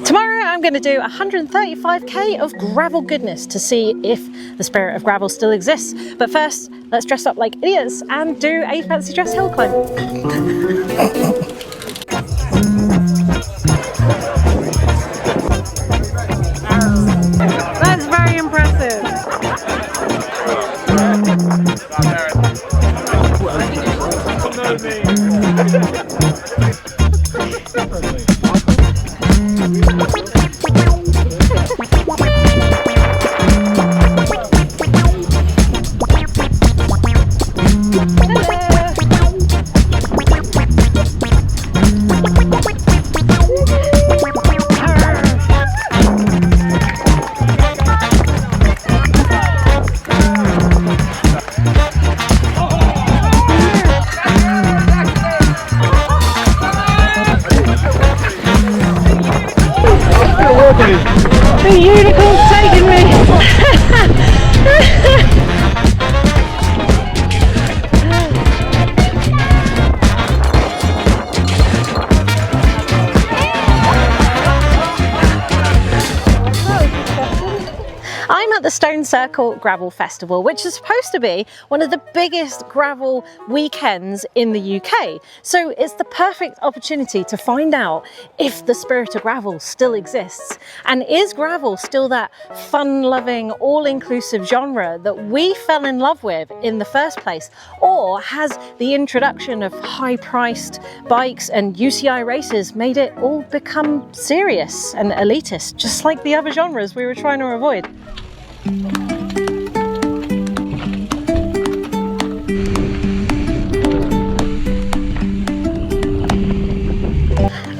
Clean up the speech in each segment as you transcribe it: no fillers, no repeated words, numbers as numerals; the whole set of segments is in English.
Tomorrow I'm going to do 135k of gravel goodness to see if the spirit of gravel still exists. But first, let's dress up like idiots and do a fancy dress hill climb. That's very impressive. The unicorn's taking me! I'm at the Stone Circle Gravel Festival, which is supposed to be one of the biggest gravel weekends in the UK. So it's the perfect opportunity to find out if the spirit of gravel still exists. And is gravel still that fun-loving, all-inclusive genre that we fell in love with in the first place? Or has the introduction of high-priced bikes and UCI races made it all become serious and elitist, just like the other genres we were trying to avoid?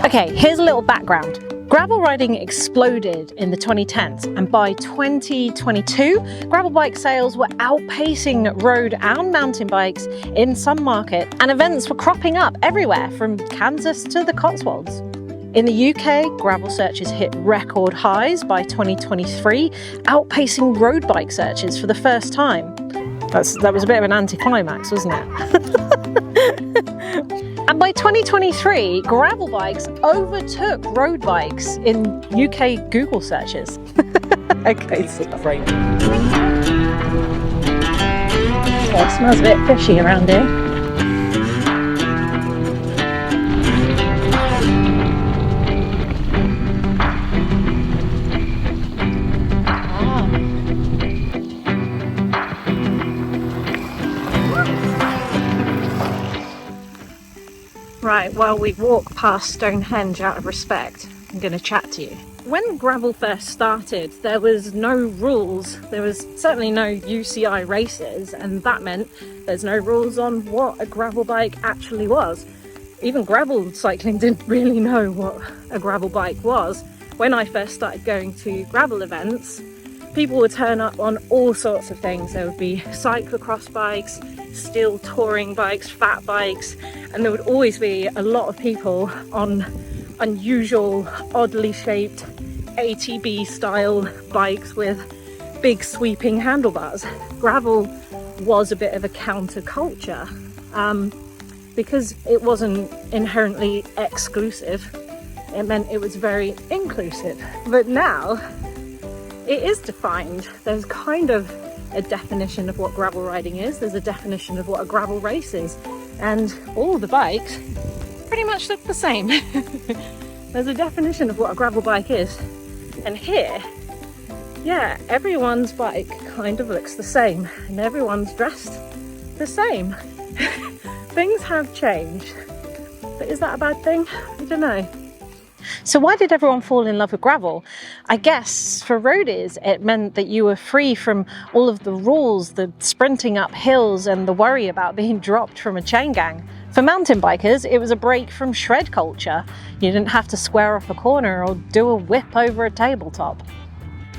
Okay, here's a little background. Gravel riding exploded in the 2010s, and by 2022, gravel bike sales were outpacing road and mountain bikes in some markets, and events were cropping up everywhere from Kansas to the Cotswolds. In the UK, gravel searches hit record highs by 2023, outpacing road bike searches for the first time. That was a bit of an anticlimax, wasn't it? And by 2023, gravel bikes overtook road bikes in UK Google searches. Okay, so it smells a bit fishy around here. Right, well, we walk past Stonehenge out of respect. I'm going to chat to you. When gravel first started, there was no rules. There was certainly no UCI races, and that meant there's no rules on what a gravel bike actually was. Even gravel cycling didn't really know what a gravel bike was. When I first started going to gravel events, people would turn up on all sorts of things. There would be cyclocross bikes, steel touring bikes, fat bikes, and there would always be a lot of people on unusual, oddly shaped ATB style bikes with big sweeping handlebars. Gravel was a bit of a counterculture because it wasn't inherently exclusive. It meant it was very inclusive. But now it is defined. There's kind of a definition of what gravel riding is. There's a definition of what a gravel race is. And all the bikes pretty much look the same. There's a definition of what a gravel bike is. And here, yeah, everyone's bike kind of looks the same and everyone's dressed the same. Things have changed. But is that a bad thing? I don't know. So why did everyone fall in love with gravel? I guess for roadies it meant that you were free from all of the rules, the sprinting up hills and the worry about being dropped from a chain gang. For mountain bikers, it was a break from shred culture. You didn't have to square off a corner or do a whip over a tabletop.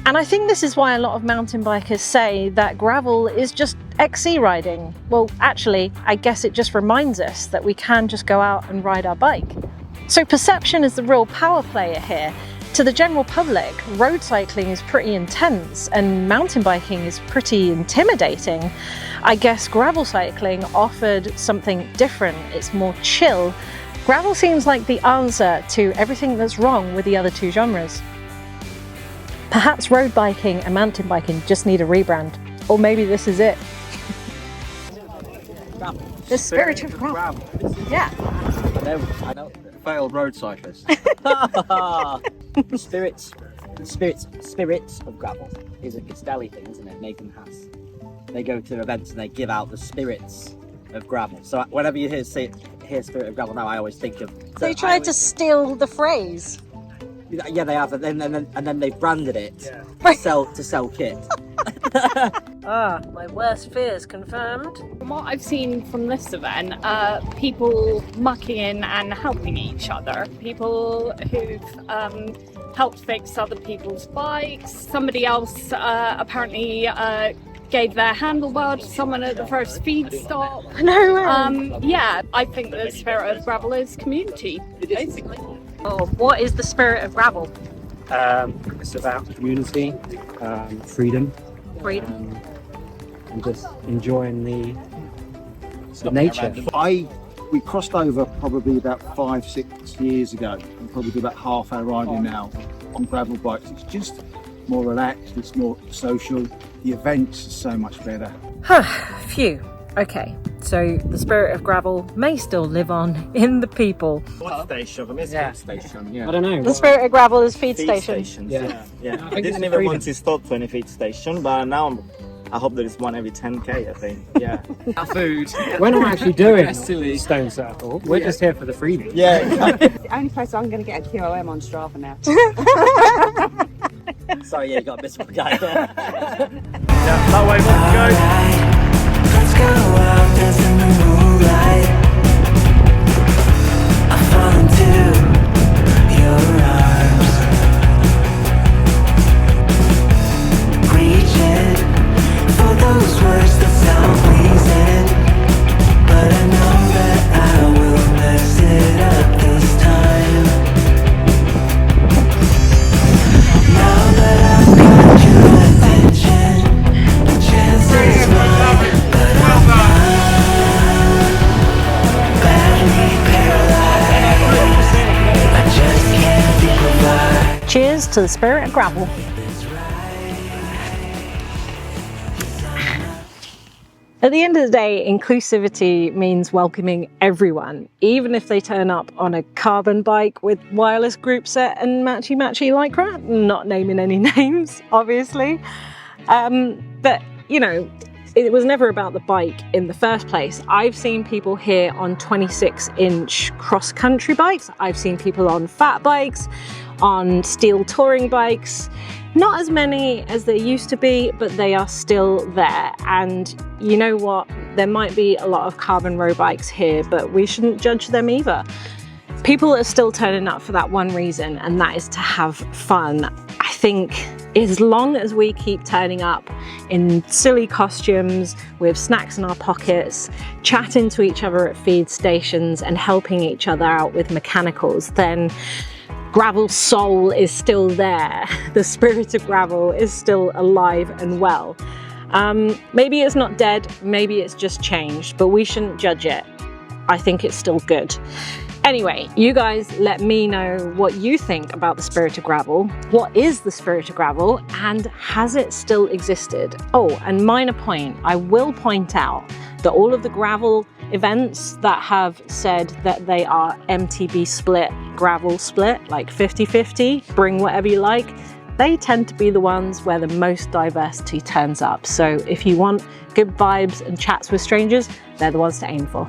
And I think this is why a lot of mountain bikers say that gravel is just XC riding. Well, actually, I guess it just reminds us that we can just go out and ride our bike. So perception is the real power player here. To the general public, road cycling is pretty intense and mountain biking is pretty intimidating. I guess gravel cycling offered something different. It's more chill, Gravel seems like the answer to everything that's wrong with the other two genres. Perhaps road biking and mountain biking just need a rebrand. Or maybe this is it. The spirit of gravel. Yeah. I know. Failed road cyclist. Spirits of gravel is a Castelli thing, isn't it? Nathan Haas. They go to events and they give out the spirits of gravel. So whenever you hear spirit of gravel now, I always think of. They tried to steal the phrase. Yeah, they have, and then they've branded it to sell kit. My worst fears confirmed. From what I've seen from this event, people mucking in and helping each other. People who've helped fix other people's bikes. Somebody else apparently gave their handlebar to someone at the first feed stop. No way. Yeah, I think the spirit of gravel is community, basically. Oh, what is the spirit of gravel? It's about community, freedom, and just enjoying the nature. We crossed over probably about 5-6 years ago, and probably do about half our riding now on gravel bikes. It's just more relaxed, it's more social. The events are so much better. Phew. Okay, so the spirit of gravel may still live on in the people. What station? Feed station, yeah. I don't know. The spirit of gravel is feed stations. station. Yeah. I didn't even want to stop for any feed station, but now I hope there is one every 10k, I think. Yeah. Our food. We're not actually doing Stone Circle. We're just here for the freebie. Yeah. It's the only place I'm going to get a QOM on Strava now. Sorry, you got a bit of a guy. That way, let's go. Let's go out, dance in the moonlight. I fall into your arms, reaching for those words that sound pleasing, but I know that I will mess it up this time. Now that I've got your attention, the chance is mine. Cheers to the spirit of gravel. At the end of the day, inclusivity means welcoming everyone, even if they turn up on a carbon bike with wireless group set and matchy-matchy lycra. Not naming any names, obviously. But, you know, it was never about the bike in the first place. I've seen people here on 26-inch cross-country bikes. I've seen people on fat bikes, on steel touring bikes. Not as many as there used to be, but they are still there. And you know what? There might be a lot of carbon road bikes here, but we shouldn't judge them either. People are still turning up for that one reason, and that is to have fun. I think as long as we keep turning up in silly costumes with snacks in our pockets, chatting to each other at feed stations and helping each other out with mechanicals, then gravel soul is still there. The spirit of gravel is still alive and well. Maybe it's not dead, maybe it's just changed, but we shouldn't judge it. I think it's still good. Anyway, you guys let me know what you think about the spirit of gravel. What is the spirit of gravel, and has it still existed? Oh, and minor point, I will point out that all of the gravel events that have said that they are MTB split, gravel split, like 50-50, bring whatever you like, they tend to be the ones where the most diversity turns up. So if you want good vibes and chats with strangers, they're the ones to aim for.